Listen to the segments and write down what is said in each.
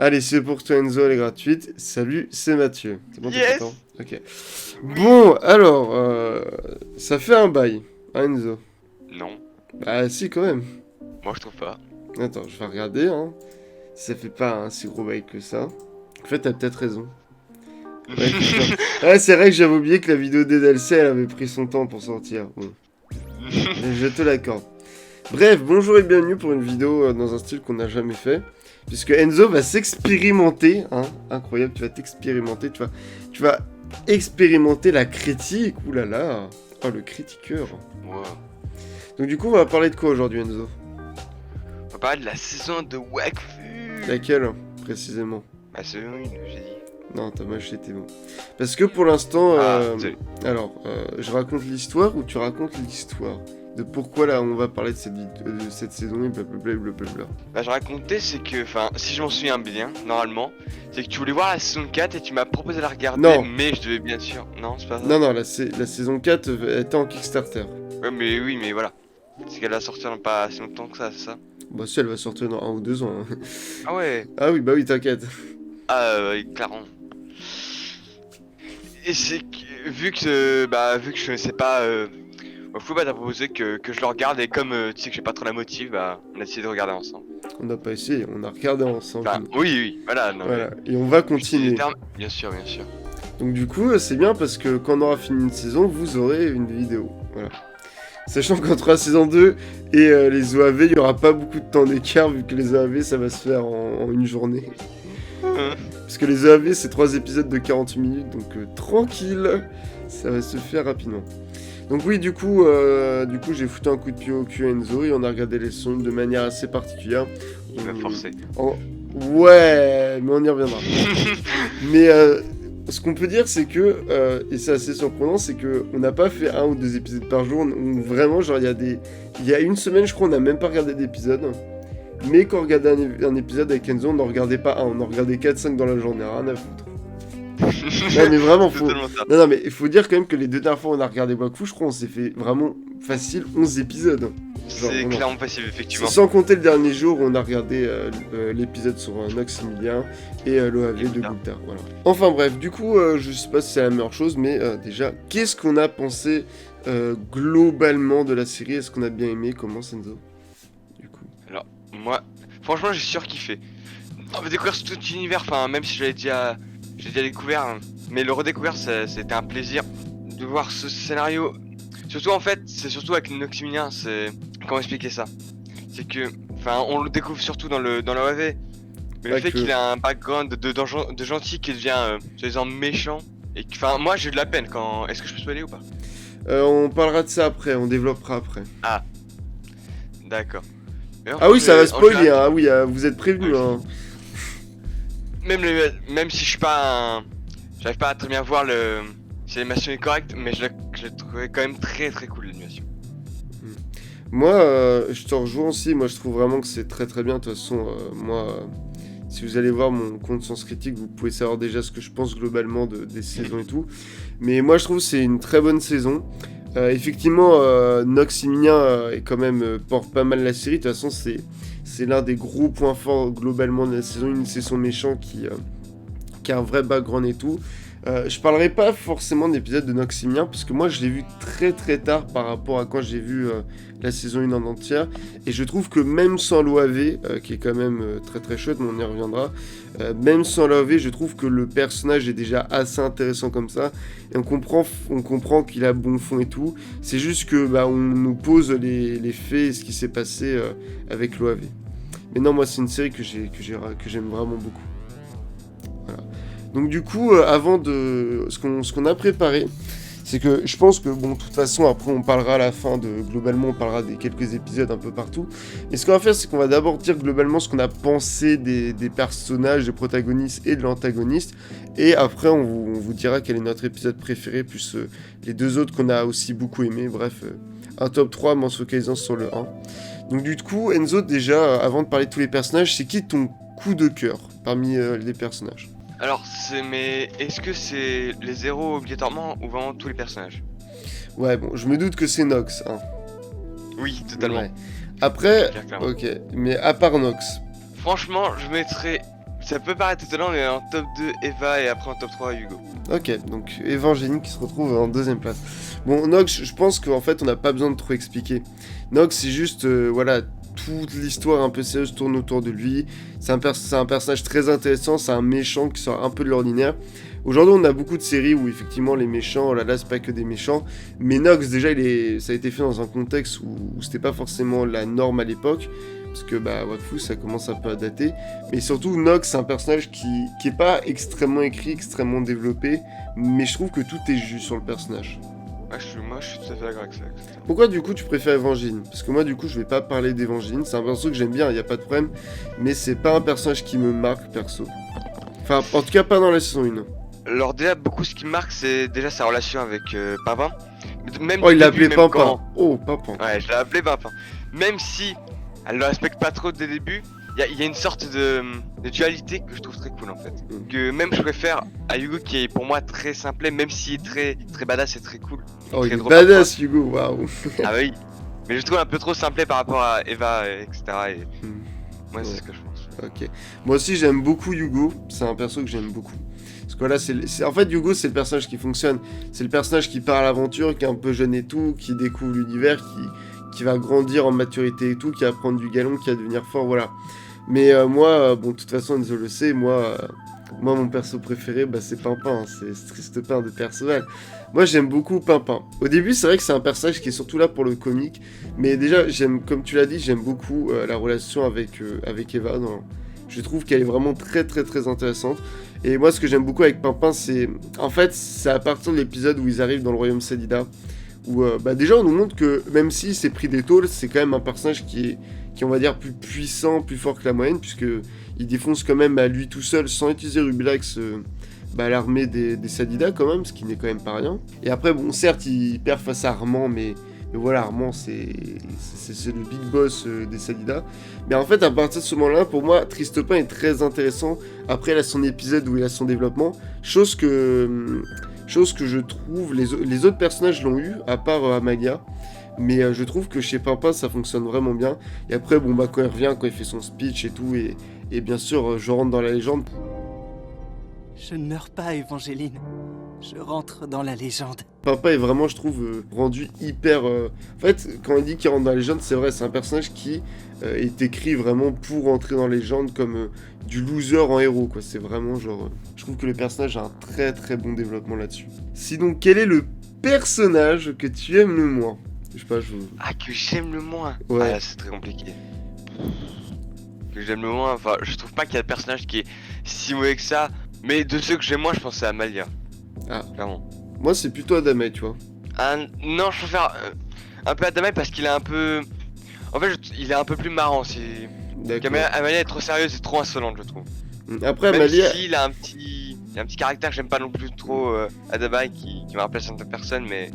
Allez, c'est pour toi Enzo, elle est gratuite. Salut, c'est Mathieu. C'est bon, t'es Yes. content? Ok. Bon, alors, ça fait un bail, hein, Enzo? Non, Bah si, quand même. moi je trouve pas. Attends, je vais regarder, hein. Ça fait pas un si gros bail que ça. En fait, t'as peut-être raison. Ouais, effectivement. Ouais, c'est vrai que j'avais oublié que la vidéo d'Edelce, elle avait pris son temps pour sortir. Bon, je te l'accorde. Bref, bonjour et bienvenue pour une vidéo dans un style qu'on n'a jamais fait. Puisque Enzo va s'expérimenter, hein, incroyable, tu vas t'expérimenter, tu vas expérimenter la critique, oulala, oh le critiqueur. Wow. Donc du coup, on va parler de quoi aujourd'hui, Enzo? On va parler de la saison de Wakfu. Laquelle, précisément? La saison 1, j'ai dit. Non, t'as mâché tes mots. Parce que pour l'instant, Désolé. alors, je raconte l'histoire ou tu racontes l'histoire de pourquoi là on va parler de cette saison et blablabla. Bah, je racontais, c'est que, enfin, si je m'en souviens bien, normalement, c'est que tu voulais voir la saison 4 et tu m'as proposé de la regarder, Non. mais je devais bien sûr. Non, c'est pas ça. Non, non, la saison 4 était en Kickstarter. Ouais, mais oui, mais voilà. C'est qu'elle va sortir dans pas si longtemps que ça, c'est ça? Bah si, elle va sortir dans 1 ou 2 ans. Hein. Ah ouais. Ah oui, bah oui, t'inquiète. Clairement. Et c'est que, vu que je connaissais pas, Wakfu, bah t'as proposé que je le regarde et comme tu sais que j'ai pas trop la motive, bah on a décidé de regarder ensemble. On n'a pas essayé, on a regardé ensemble. Enfin, oui, voilà, non Voilà, et on va mais... continuer. Bien sûr, bien sûr. Donc du coup, c'est bien parce que quand on aura fini une saison, vous aurez une vidéo. Voilà. Sachant qu'entre la saison 2 et les OAV, il n'y aura pas beaucoup de temps d'écart vu que les OAV, ça va se faire en une journée. Parce que les OAV, c'est 3 épisodes de 40 minutes, donc tranquille, ça va se faire rapidement. Donc oui, du coup j'ai foutu un coup de pied au cul à Enzo et on a regardé les sons de manière assez particulière. Il m'a forcé. Ouais, mais on y reviendra. Mais ce qu'on peut dire, c'est que, et c'est assez surprenant, c'est que on n'a pas fait 1 ou 2 épisodes par jour. Vraiment, genre, il y a une semaine, je crois, on n'a même pas regardé d'épisode. Mais quand on regardait un épisode avec Enzo, on n'en regardait pas un, on en regardait 4-5 dans la journée, rien à foutre. Non mais vraiment, non mais il faut dire quand même que les 2 dernières fois on a regardé Wakfu, je crois on s'est fait vraiment facile 11 épisodes. C'est clairement facile, effectivement. Sans compter le dernier jour où on a regardé l'épisode sur Noximilien et l'OAV de Gupta, voilà. Enfin bref, du coup, je sais pas si c'est la meilleure chose, mais déjà, qu'est-ce qu'on a pensé globalement de la série? Est-ce qu'on a bien aimé? Comment, Senzo? Du coup. Alors, moi, franchement, j'ai surkiffé. On va découvrir tout l'univers, enfin, même si j'ai déjà découvert, hein, mais le redécouvrir, c'était un plaisir de voir ce scénario. Surtout, en fait, c'est surtout avec Noximilien, c'est... Comment expliquer ça? C'est que, enfin, on le découvre surtout dans l'OAV, mais le fait qu'il a un background de gentil qui devient, soi-disant méchant, et enfin, moi, j'ai eu de la peine quand... Est-ce que je peux spoiler ou pas? On parlera de ça après, on développera après. Ah, d'accord. Ah oui, ça va spoiler, hein. Ah oui, vous êtes prévenus, hein. Même si je suis pas un... J'arrive pas à très bien voir si l'animation est correcte, mais je l'ai trouvé quand même très très cool l'animation. Moi, je te rejoins aussi, moi je trouve vraiment que c'est très très bien. De toute façon, moi, si vous allez voir mon compte Sens Critique, vous pouvez savoir déjà ce que je pense globalement des saisons et tout. Mais moi je trouve que c'est une très bonne saison. Effectivement, Noximilien est quand même porte pas mal la série. De toute façon, c'est l'un des gros points forts globalement de la saison 1, c'est son méchant qui a un vrai background et tout. Je parlerai pas forcément d'épisode de Noximilien parce que moi je l'ai vu très très tard par rapport à quand j'ai vu la saison 1 en entière, et je trouve que même sans l'OAV, qui est quand même très très chouette, mais on y reviendra, même sans l'OAV, je trouve que le personnage est déjà assez intéressant comme ça, et on comprend qu'il a bon fond et tout. C'est juste que bah, on nous pose les faits et ce qui s'est passé avec l'OAV. Mais non, moi c'est une série que j'aime vraiment beaucoup. Voilà. Donc du coup, avant de... Ce qu'on a préparé, c'est que je pense que, bon, de toute façon, après on parlera à la fin globalement, on parlera des quelques épisodes un peu partout. Et ce qu'on va faire, c'est qu'on va d'abord dire globalement ce qu'on a pensé des personnages, des protagonistes et de l'antagoniste. Et après, on vous dira quel est notre épisode préféré, plus les 2 autres qu'on a aussi beaucoup aimé. Bref, un top 3, mais en se focalisant sur le 1. Donc du coup, Enzo, déjà, avant de parler de tous les personnages, c'est qui ton coup de cœur parmi les personnages? Alors, est-ce que c'est les héros obligatoirement ou vraiment tous les personnages? Ouais, bon, je me doute que c'est Nox, hein. Oui, totalement. Ouais. Après, Clairement. ok, mais à part Nox. Franchement, je mettrais Ça peut paraître étonnant, mais en top 2, Eva, et après en top 3, Hugo. Ok, donc Evangéline qui se retrouve en deuxième place. Bon, Nox, je pense qu'en fait, on n'a pas besoin de trop expliquer. Nox, c'est juste, voilà, toute l'histoire un peu sérieuse tourne autour de lui. C'est un personnage très intéressant, c'est un méchant qui sort un peu de l'ordinaire. Aujourd'hui, on a beaucoup de séries où effectivement les méchants, oh là là, c'est pas que des méchants. Mais Nox, déjà, ça a été fait dans un contexte où c'était pas forcément la norme à l'époque. Parce que bah Wakfu ça commence un peu à dater. Mais surtout Nox c'est un personnage qui est pas extrêmement écrit, extrêmement développé, mais je trouve que tout est juste sur le personnage. Moi je suis tout à fait d'accord avec ça. Pourquoi du coup tu préfères Évangéline? Parce que moi du coup je vais pas parler d'Évangéline, c'est un perso que j'aime bien, y a pas de problème, mais c'est pas un personnage qui me marque perso. Enfin en tout cas pas dans la saison 1. Alors déjà beaucoup ce qui me marque c'est déjà sa relation avec Pimpin. Même Oh il l'a début, appelé même Pimpin. quand... Oh Pimpin. Ouais je l'ai appelé Pimpin. Même si elle le respecte pas trop dès le début, il y a une sorte de dualité que je trouve très cool en fait. Que même je préfère à Hugo qui est pour moi très simplet, même s'il est très, très badass et très cool. Oh il très est drôle badass Hugo, waouh. Ah bah oui. Mais je trouve un peu trop simplet par rapport à Eva, etc. Et... moi c'est Ouais. ce que je pense. Ok. Moi aussi j'aime beaucoup Hugo, c'est un perso que j'aime beaucoup. Parce que là, en fait, Hugo, c'est le personnage qui fonctionne. C'est le personnage qui part à l'aventure, qui est un peu jeune et tout, qui découvre l'univers, qui va grandir en maturité et tout, qui va prendre du galon, qui va devenir fort, voilà. Mais moi, bon, de toute façon, Enzo le sait, moi, mon perso préféré, bah, c'est Pimpin, hein, c'est Tristepin de Perceval. Moi, j'aime beaucoup Pimpin. Au début, c'est vrai que c'est un personnage qui est surtout là pour le comique, mais déjà, comme tu l'as dit, j'aime beaucoup la relation avec Eva. Je trouve qu'elle est vraiment très très très intéressante. Et moi, ce que j'aime beaucoup avec Pimpin, c'est... En fait, c'est à partir de l'épisode où ils arrivent dans le royaume Sadida, où bah, déjà on nous montre que même s'il s'est pris des tôles, c'est quand même un personnage qui on va dire plus puissant, plus fort que la moyenne, puisque il défonce quand même à lui tout seul, sans utiliser Rubilax, l'armée des Sadida quand même, ce qui n'est quand même pas rien. Et après, bon, certes, il perd face à Armand, mais voilà, Armand, c'est le big boss des Sadida. Mais en fait, à partir de ce moment-là, pour moi, Tristepin est très intéressant. Après, il a son épisode où il a son développement. Chose que je trouve, les autres personnages l'ont eu, à part Amalia. Mais je trouve que chez Pimpin, ça fonctionne vraiment bien. Et après, bon, bah, quand il revient, quand il fait son speech et tout, et bien sûr, je rentre dans la légende. Je ne meurs pas, Évangéline. Je rentre dans la légende. Pimpin est vraiment, je trouve, rendu hyper... En fait, quand il dit qu'il rentre dans la légende, c'est vrai, c'est un personnage qui est écrit vraiment pour entrer dans la légende comme du loser en héros, quoi. C'est vraiment genre... je trouve que le personnage a un très très bon développement là-dessus. Sinon, quel est le personnage que tu aimes le moins? Je sais pas, Ah, que j'aime le moins. Ouais. Ah, là, c'est très compliqué. Que j'aime le moins, enfin, je trouve pas qu'il y a de personnage qui est si mauvais que ça. Mais de ceux que j'aime moins, je pense à Amalia. Ah. Clairement. Moi, c'est plutôt Adamé, tu vois. Ah, non, je préfère un peu Adamel parce qu'il est un peu... En fait, il est un peu plus marrant. D'accord. Amalia est trop sérieuse et trop insolente, je trouve. Après, Même Amalia... si il a un petit caractère que j'aime pas non plus trop, Adamai, qui me rappelle certaines personnes, mais...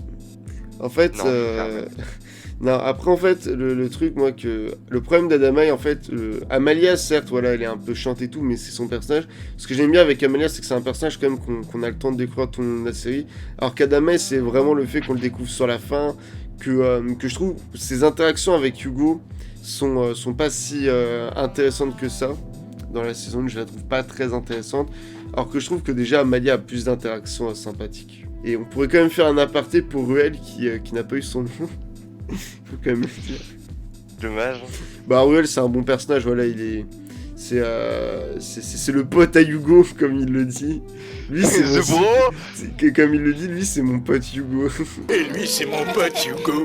En fait, Non, non, après, en fait, le truc, moi, que... Le problème d'Adamai, en fait, Amalia, certes, voilà, elle est un peu chiante et tout, mais c'est son personnage. Ce que j'aime bien avec Amalia, c'est que c'est un personnage, quand même, qu'on a le temps de découvrir tout le long de la série. Alors qu'Adamai, c'est vraiment le fait qu'on le découvre sur la fin, que je trouve ses interactions avec Hugo sont pas si intéressantes que ça. Dans la saison 1, je la trouve pas très intéressante. Alors que je trouve que déjà, Amalia a plus d'interactions sympathiques. Et on pourrait quand même faire un aparté pour Ruel qui n'a pas eu son nom. Faut quand même le dire. Dommage. Bah Ruel c'est un bon personnage, voilà, c'est le pote à Hugo comme il le dit. Lui c'est comme il le dit, lui c'est mon pote Hugo. Et lui, c'est mon pote Hugo.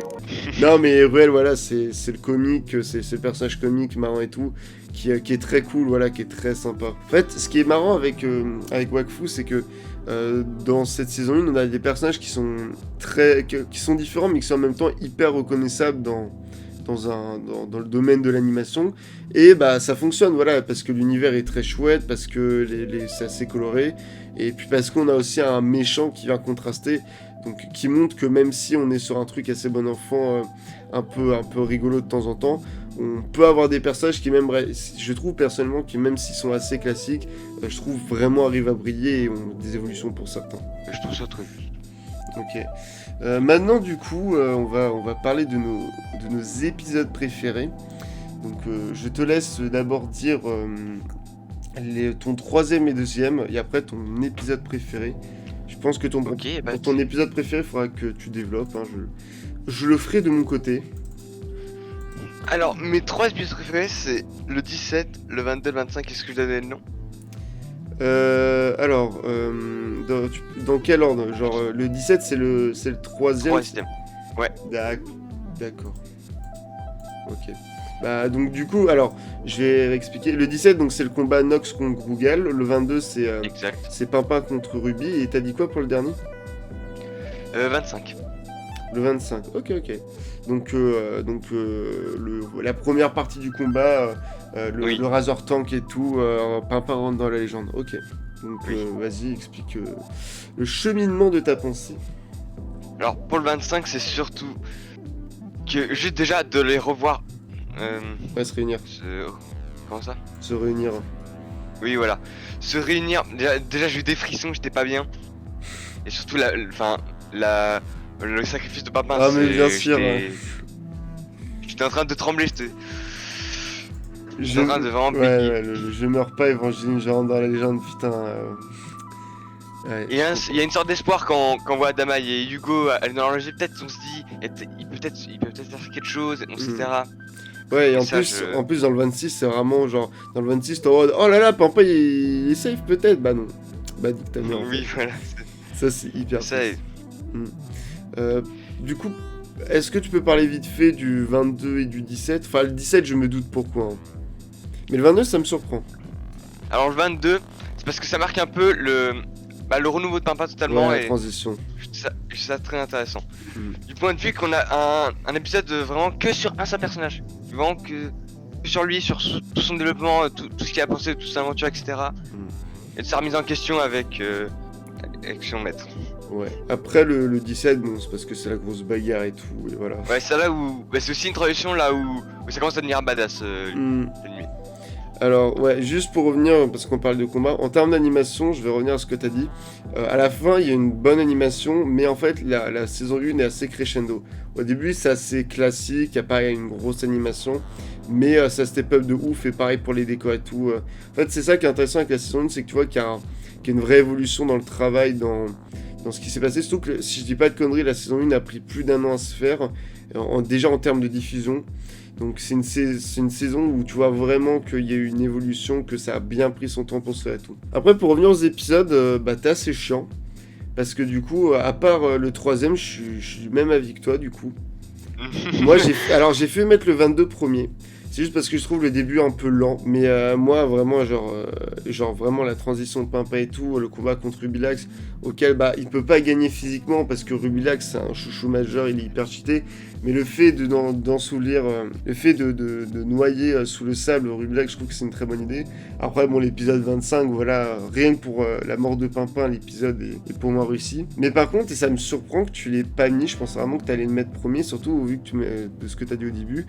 Non mais Ruel voilà, c'est le comique, c'est le personnage comique marrant et tout qui est très cool, voilà, qui est très sympa. En fait, ce qui est marrant avec Wakfu, c'est que dans cette saison 1, on a des personnages qui sont différents, mais qui sont en même temps hyper reconnaissables dans le domaine de l'animation. Et bah ça fonctionne, voilà, parce que l'univers est très chouette, parce que c'est assez coloré, et puis parce qu'on a aussi un méchant qui vient contraster, donc qui montre que même si on est sur un truc assez bon enfant, un peu rigolo de temps en temps, on peut avoir des personnages qui même, je trouve personnellement, qui même s'ils sont assez classiques, je trouve vraiment arrivent à briller et ont des évolutions pour certains. Je trouve ça très juste. Ok. Maintenant du coup, on va parler de nos épisodes préférés. Donc je te laisse d'abord dire ton troisième et deuxième, et après ton épisode préféré. Je pense que Ok, bah, pour ton épisode préféré, il faudra que tu développes. Hein, je le ferai de mon côté. Alors, mes 3 épisodes préférés, c'est le 17, le 22, le 25. Est-ce que je dois donner le nom? Alors, dans quel ordre? Genre, le 17, c'est le troisième. Troisième. D'accord. Ok. Bah, donc, du coup, alors, je vais expliquer. Le 17, donc, c'est le combat Nox contre Google. Le 22, Exact. c'est Pimpin contre Ruby. Et t'as dit quoi pour le dernier? 25. Le 25. Ok. Donc, la première partie du combat, Oui. le Razor Tank et tout, Pimpin rentre dans la légende. Ok. Donc, Oui. vas-y, explique le cheminement de ta pensée. Alors, pour le 25, c'est surtout que juste déjà de les revoir. Ouais, se réunir. Comment ça? Se réunir. Oui, voilà. Se réunir. Déjà j'ai eu des frissons, j'étais pas bien. Et surtout, le sacrifice de Pimpin. Ah, mais bien sûr. J'étais en train de trembler, j'étais Je... en train de vraiment Ouais, bégayer. je meurs pas, Évangéline, je rentre dans la légende, putain. Ouais. Et il y a une sorte d'espoir quand on voit Adama et Hugo aller dans l'enjeu. Peut-être on se dit, il peut peut-être faire quelque chose, etc. Ouais, et Et en ça, plus, dans le 26, c'est vraiment genre. Dans le 26, t'es en mode, oh là là, Pimpin il est safe peut-être. Bah non. Bah dis que t'as mis en Oui, fait. voilà. Ça, c'est hyper Ça, triste. Du coup, est-ce que tu peux parler vite fait du 22 et du 17? Enfin, le 17, je me doute pourquoi. Hein. Mais le 22, ça me surprend. Alors le 22, c'est parce que ça marque un peu le renouveau de Pimpin totalement, Ouais, la et transition. je trouve ça très intéressant. Mm. Du point de vue qu'on a un épisode vraiment que sur un seul personnage. Vraiment que sur lui, sur tout son développement, tout ce qu'il a pensé, toute son aventure, etc. Et de sa remise en question avec son maître. Ouais. Après, le 17, bon, c'est parce que c'est la grosse bagarre et tout, et voilà. Ouais, c'est là où... c'est aussi une transition là où ça commence à devenir badass, Mm. l'ennemi. Alors, ouais, juste pour revenir, parce qu'on parle de combat, en termes d'animation, je vais revenir à ce que t'as dit. À la fin, il y a une bonne animation, mais en fait, la saison 1 est assez crescendo. Au début, c'est assez classique, il n'y a pas une grosse animation, mais ça step up de ouf, et pareil pour les décors et tout. En fait, c'est ça qui est intéressant avec la saison 1, c'est que tu vois qu'il y a une vraie évolution dans le travail, dans ce qui s'est passé. Surtout que, si je dis pas de conneries, la saison 1 a pris plus d'1 an à se faire, déjà en termes de diffusion. Donc c'est une saison où tu vois vraiment qu'il y a eu une évolution, que ça a bien pris son temps pour se faire et tout. Après, pour revenir aux épisodes, bah t'es assez chiant. Parce que du coup, à part le troisième, je suis du même avis que toi du coup. Moi j'ai fait mettre le 22 premier. C'est juste parce que je trouve le début un peu lent. Mais moi vraiment genre vraiment la transition de Pimpin et tout, le combat contre Rubilax, auquel bah il peut pas gagner physiquement parce que Rubilax c'est un chouchou majeur, il est hyper cheaté. Mais le fait d'ensoulir, le fait de noyer sous le sable Rubilax, je trouve que c'est une très bonne idée. Après bon, l'épisode 25, voilà, rien que pour la mort de Pimpin, l'épisode est pour moi réussi. Mais par contre, et ça me surprend que tu l'aies pas mis, je pense vraiment que tu allais le mettre premier, surtout au vu que de ce que tu as dit au début.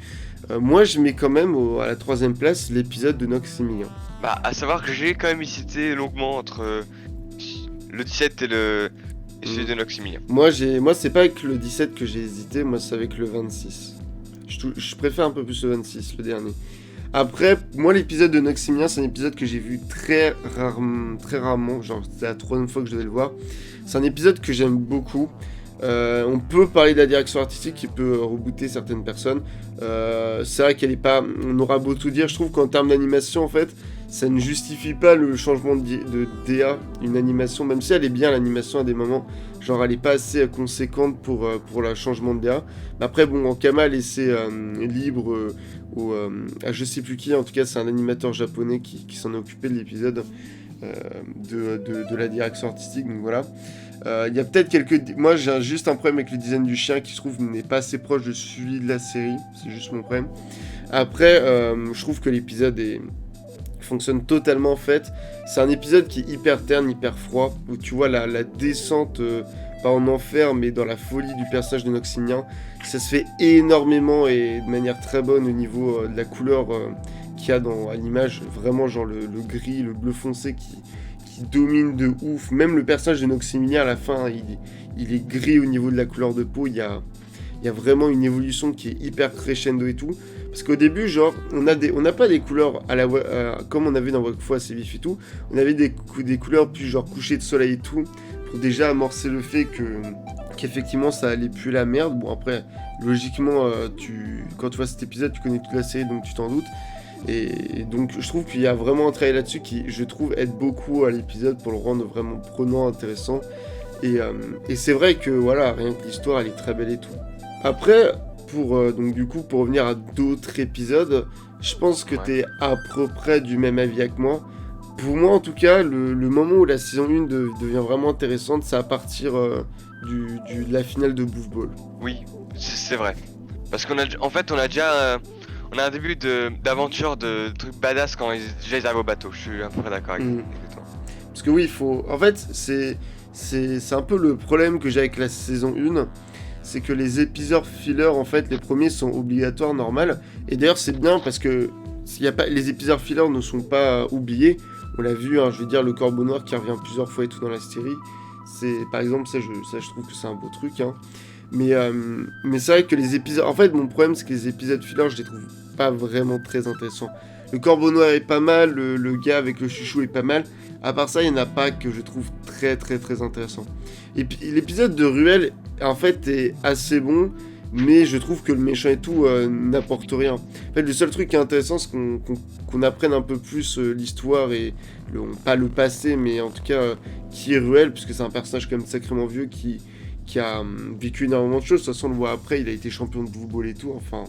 Moi je mets quand même à la troisième place l'épisode de Noxymilian. Bah, à savoir que j'ai quand même hésité longuement entre le 17 et celui de Noxymilian. Moi c'est pas avec le 17 que j'ai hésité, moi c'est avec le 26. Je préfère un peu plus le 26, le dernier. Après, moi l'épisode de Noxymilian, c'est un épisode que j'ai vu très rarement, genre c'est la troisième fois que je devais le voir. C'est un épisode que j'aime beaucoup. On peut parler de la direction artistique qui peut rebooter certaines personnes. C'est vrai qu'elle est pas... On aura beau tout dire, je trouve qu'en termes d'animation, en fait, ça ne justifie pas le changement de DA, une animation, même si elle est bien l'animation à des moments, genre elle est pas assez conséquente pour le changement de DA. Mais après, bon, Ankama a laissé libre à je sais plus qui, en tout cas c'est un animateur japonais qui s'en est occupé de l'épisode de la direction artistique, donc voilà. Il y a peut-être moi j'ai juste un problème avec le design du chien qui je trouve n'est pas assez proche de celui de la série, c'est juste mon problème. Après, je trouve que l'épisode fonctionne totalement en fait. C'est un épisode qui est hyper terne, hyper froid, où tu vois la descente, pas en enfer, mais dans la folie du personnage de Noxymilian. Ça se fait énormément et de manière très bonne au niveau de la couleur qu'il y a à l'image. Vraiment genre le gris, le bleu foncé qui domine de ouf. Même le personnage de Noxymilian à la fin, il est gris au niveau de la couleur de peau. Il y a vraiment une évolution qui est hyper crescendo et tout. Parce qu'au début, genre, on n'a pas des couleurs comme on avait dans Wakfu assez vif et tout. On avait des couleurs plus genre coucher de soleil et tout, pour déjà amorcer le fait qu'effectivement ça allait puer la merde. Bon après, logiquement, quand tu vois cet épisode, tu connais toute la série, donc tu t'en doutes. Et donc je trouve qu'il y a vraiment un travail là-dessus qui, je trouve, aide beaucoup à l'épisode pour le rendre vraiment prenant, intéressant. Et c'est vrai que voilà, rien que l'histoire, elle est très belle et tout. Après, donc du coup, pour revenir à d'autres épisodes, je pense que t'es à peu près du même avis que moi. Pour moi, en tout cas, le moment où la saison 1 devient vraiment intéressante, c'est à partir de la finale de Bouffe Ball. Oui, c'est vrai. Parce qu'on a déjà on a un début d'aventure de trucs badass quand ils arrivent au bateau. Je suis à peu près d'accord avec toi. Parce que oui, en fait, c'est un peu le problème que j'ai avec la saison 1. C'est que les épisodes filler, en fait, les premiers sont obligatoires, normal. Et d'ailleurs, c'est bien parce que les épisodes filler ne sont pas oubliés. On l'a vu, hein, je veux dire, le Corbeau Noir qui revient plusieurs fois et tout dans la série. Par exemple, ça, je trouve que c'est un beau truc. Hein. Mais c'est vrai que les épisodes... En fait, mon problème, c'est que les épisodes filler, je les trouve pas vraiment très intéressants. Le Corbeau Noir est pas mal, le gars avec le chouchou est pas mal. À part ça, il n'y en a pas que je trouve très très très intéressant. Et puis l'épisode de Ruelle, en fait, est assez bon, mais je trouve que le méchant et tout n'apporte rien. En fait, le seul truc qui est intéressant, c'est qu'on apprenne un peu plus l'histoire et pas le passé, mais en tout cas qui est Ruelle, puisque c'est un personnage quand même sacrément vieux qui a vécu énormément de choses. De toute façon, on le voit après, il a été champion de football et tout, enfin...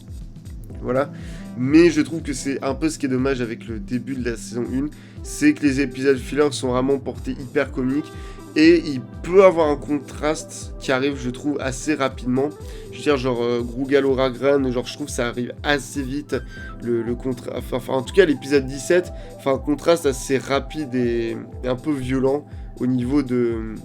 Voilà, mais je trouve que c'est un peu ce qui est dommage avec le début de la saison 1, c'est que les épisodes filler sont vraiment portés hyper comiques, et il peut avoir un contraste qui arrive, je trouve, assez rapidement. Je veux dire, genre, Grougal au Ragran, genre, je trouve que ça arrive assez vite, enfin, en tout cas, l'épisode 17, enfin, un contraste assez rapide et un peu violent au niveau de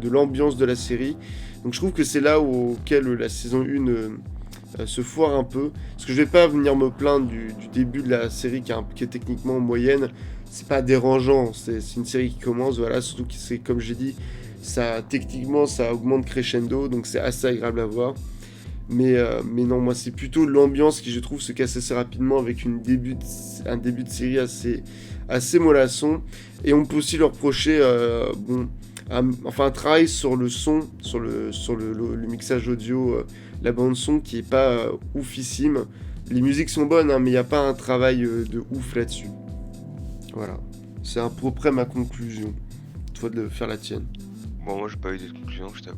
l'ambiance de la série. Donc je trouve que c'est là auquel la saison 1... se foire un peu, parce que je vais pas venir me plaindre du début de la série qui est techniquement moyenne, c'est pas dérangeant, c'est une série qui commence, voilà, surtout que c'est, comme j'ai dit, techniquement ça augmente crescendo, donc c'est assez agréable à voir, mais non, moi c'est plutôt l'ambiance qui je trouve se casse assez rapidement avec un début de série assez mollasson, et on peut aussi leur reprocher, un travail sur le son, sur le mixage audio, la bande son qui est pas oufissime. Les musiques sont bonnes, hein, mais il n'y a pas un travail de ouf là-dessus. Voilà. C'est à peu près ma conclusion. Toi de faire la tienne. Bon, moi j'ai pas eu de conclusion, je t'avoue.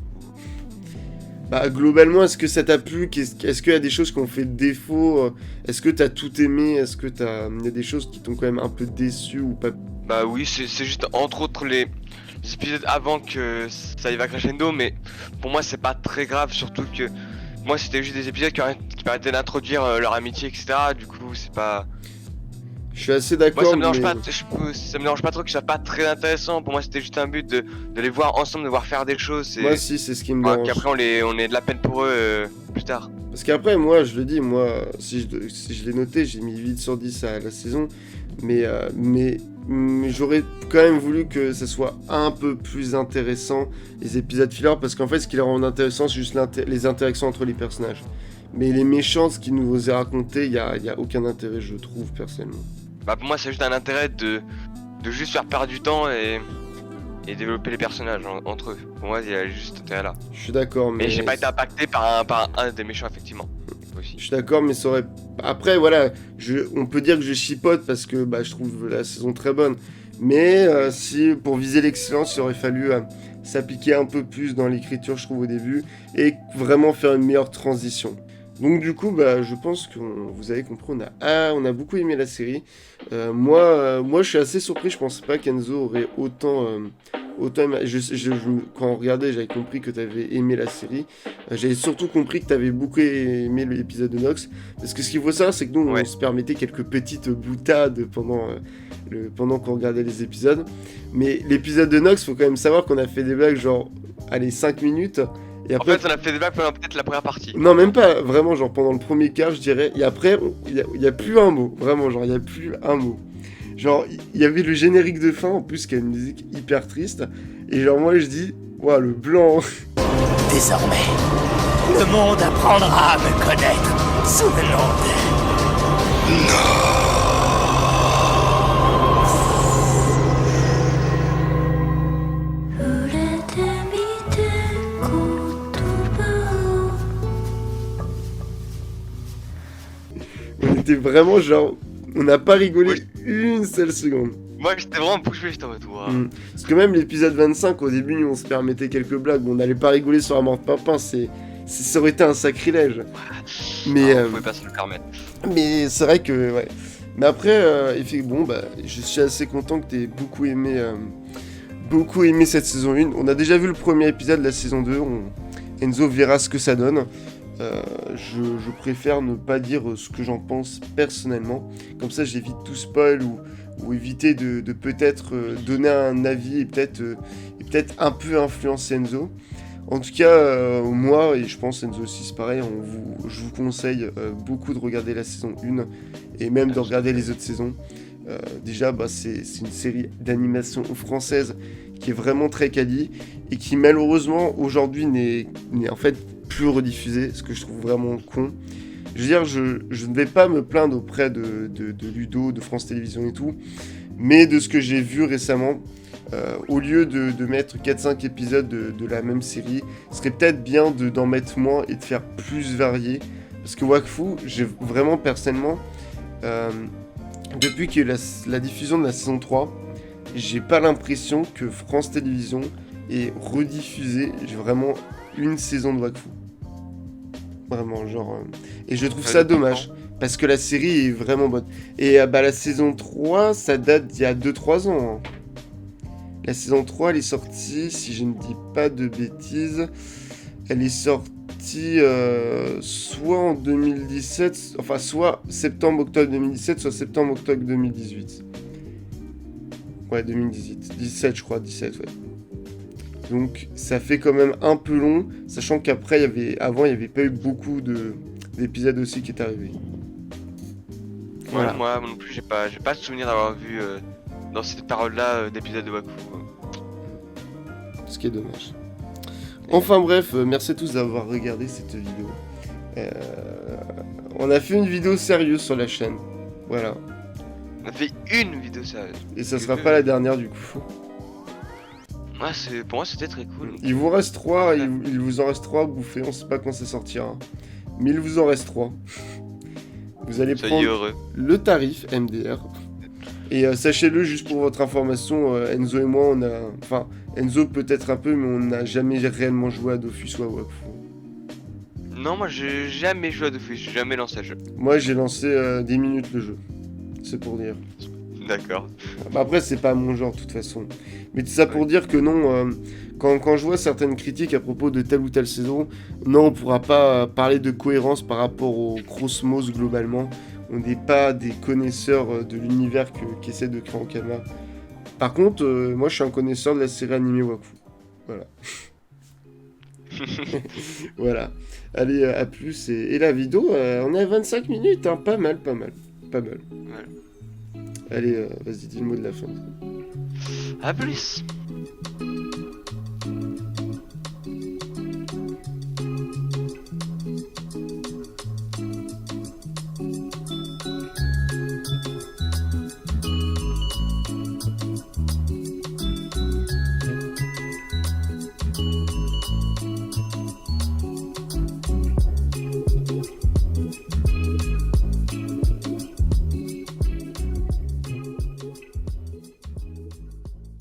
Bah, globalement, est-ce que ça t'a plu? Est-ce qu'il y a des choses qui ont fait défaut? Est-ce que t'as tout aimé? Est-ce que il y a des choses qui t'ont quand même un peu déçu ou pas? Bah oui, c'est juste entre autres les épisodes avant que ça y va crescendo, mais pour moi c'est pas très grave, surtout que moi c'était juste des épisodes qui permettaient d'introduire leur amitié, etc. Du coup c'est pas... Je suis assez d'accord. Moi ça me dérange pas, ça me dérange pas trop que ça soit pas très intéressant. Pour moi c'était juste un but de les voir ensemble, de voir faire des choses. Moi si, c'est ce qui me dérange. Qu'après on est de la peine pour eux plus tard. Parce qu'après, moi, je le dis, si je l'ai noté, j'ai mis 8 sur 10 à la saison, mais j'aurais quand même voulu que ça soit un peu plus intéressant, les épisodes filler, parce qu'en fait, ce qui les rend intéressants, c'est juste les interactions entre les personnages. Mais les méchants, ce qu'ils nous ont raconté, il y a aucun intérêt, je trouve, personnellement. Bah pour moi, c'est juste un intérêt de juste faire perdre du temps et développer les personnages entre eux. Pour moi, il y a juste intérêt là. Je suis d'accord, mais... Et j'ai pas été impacté par un des méchants, effectivement. Aussi. Je suis d'accord, mais ça aurait... Après, voilà, on peut dire que je chipote parce que je trouve la saison très bonne. Mais si, pour viser l'excellence, il aurait fallu s'appliquer un peu plus dans l'écriture, je trouve, au début, et vraiment faire une meilleure transition. Donc du coup, je pense que vous avez compris, on a beaucoup aimé la série. Moi, je suis assez surpris, je pensais pas qu'Enzo aurait autant aimé. Quand on regardait, j'avais compris que tu avais aimé la série. J'avais surtout compris que tu avais beaucoup aimé l'épisode de Nox. Parce que ce qu'il faut savoir, c'est que nous, on se permettait quelques petites boutades pendant qu'on regardait les épisodes. Mais l'épisode de Nox, faut quand même savoir qu'on a fait des blagues genre, 5 minutes. Et après, en fait, on a fait des blagues pendant peut-être la première partie. Non, même pas, vraiment, genre pendant le premier quart, je dirais. Et après, il y a plus un mot, vraiment, genre, il y a plus un mot. Genre, il y avait le générique de fin, en plus, qui a une musique hyper triste. Et genre, moi, je dis, ouah, le blanc. Désormais, le monde apprendra à me connaître. On était vraiment genre... On n'a pas rigolé une seule seconde. Moi, j'étais vraiment bouche bée, j'étais en mode, waouh. Parce que même l'épisode 25, au début, nous, on se permettait quelques blagues. On n'allait pas rigoler sur la mort de Papin, ça aurait été un sacrilège. Mais, On pouvait pas se le permettre. mais c'est vrai que, ouais. Mais après, bon, bah, je suis assez content que tu aies beaucoup aimé cette saison 1. On a déjà vu le premier épisode de la saison 2. Enzo verra ce que ça donne. Je préfère ne pas dire ce que j'en pense personnellement. Comme ça, j'évite tout spoil ou éviter de peut-être donner un avis et peut-être un peu influencer Enzo. En tout cas, moi, et je pense Enzo aussi c'est pareil, je vous conseille beaucoup de regarder la saison 1 et même de regarder les autres saisons. Déjà, c'est une série d'animation française qui est vraiment très quali et qui malheureusement aujourd'hui n'est en fait plus rediffusée, ce que je trouve vraiment con. Je veux dire, je ne vais pas me plaindre auprès de Ludo, de France Télévisions et tout, mais de ce que j'ai vu récemment, au lieu de mettre 4-5 épisodes de la même série, ce serait peut-être bien d'en mettre moins et de faire plus varié. Parce que Wakfu, j'ai vraiment personnellement, depuis que la diffusion de la saison 3, j'ai pas l'impression que France Télévisions ait rediffusé vraiment une saison de Wakfu. Vraiment, genre... Et je trouve ça dommage, parce que la série est vraiment bonne. Et la saison 3, ça date d'il y a 2-3 ans. Hein. La saison 3, elle est sortie, si je ne dis pas de bêtises, elle est sortie soit en 2017, enfin soit septembre-octobre 2017, soit septembre-octobre 2018. Ouais, 2018. 17, je crois, 17, ouais. Donc ça fait quand même un peu long, sachant qu'après, avant, il n'y avait pas eu beaucoup d'épisodes aussi qui est arrivé. Voilà. Moi non plus, j'ai pas de souvenir d'avoir vu dans cette période-là d'épisodes de Wakfu. Ce qui est dommage. Enfin bref, merci à tous d'avoir regardé cette vidéo. On a fait une vidéo sérieuse sur la chaîne. Voilà. On a fait une vidéo sérieuse. Et ça sera pas la dernière du coup. Ouais, pour moi c'était très cool. Il vous reste 3, il vous en reste 3 à bouffer, on sait pas quand ça sortira. Mais il vous en reste 3. Vous allez prendre le tarif MDR. Et sachez-le, juste pour votre information, Enzo et moi, enfin, Enzo peut-être un peu, mais on n'a jamais réellement joué à Dofus ou à Wakfu. Non, moi j'ai jamais joué à Dofus, j'ai jamais lancé le jeu. Moi j'ai lancé 10 minutes le jeu. C'est pour dire. D'accord. Bah après, c'est pas mon genre de toute façon. Mais c'est ça pour dire que non, quand je vois certaines critiques à propos de telle ou telle saison, non, on pourra pas parler de cohérence par rapport au Cosmos globalement. On n'est pas des connaisseurs de l'univers qu'essaie de créer Ankama. Par contre, moi je suis un connaisseur de la série animée Wakfu. Voilà. Voilà. Allez, à plus. Et la vidéo, on est à 25 minutes, hein. Pas mal. Ouais. Allez, vas-y, dis le mot de la fin. À plus.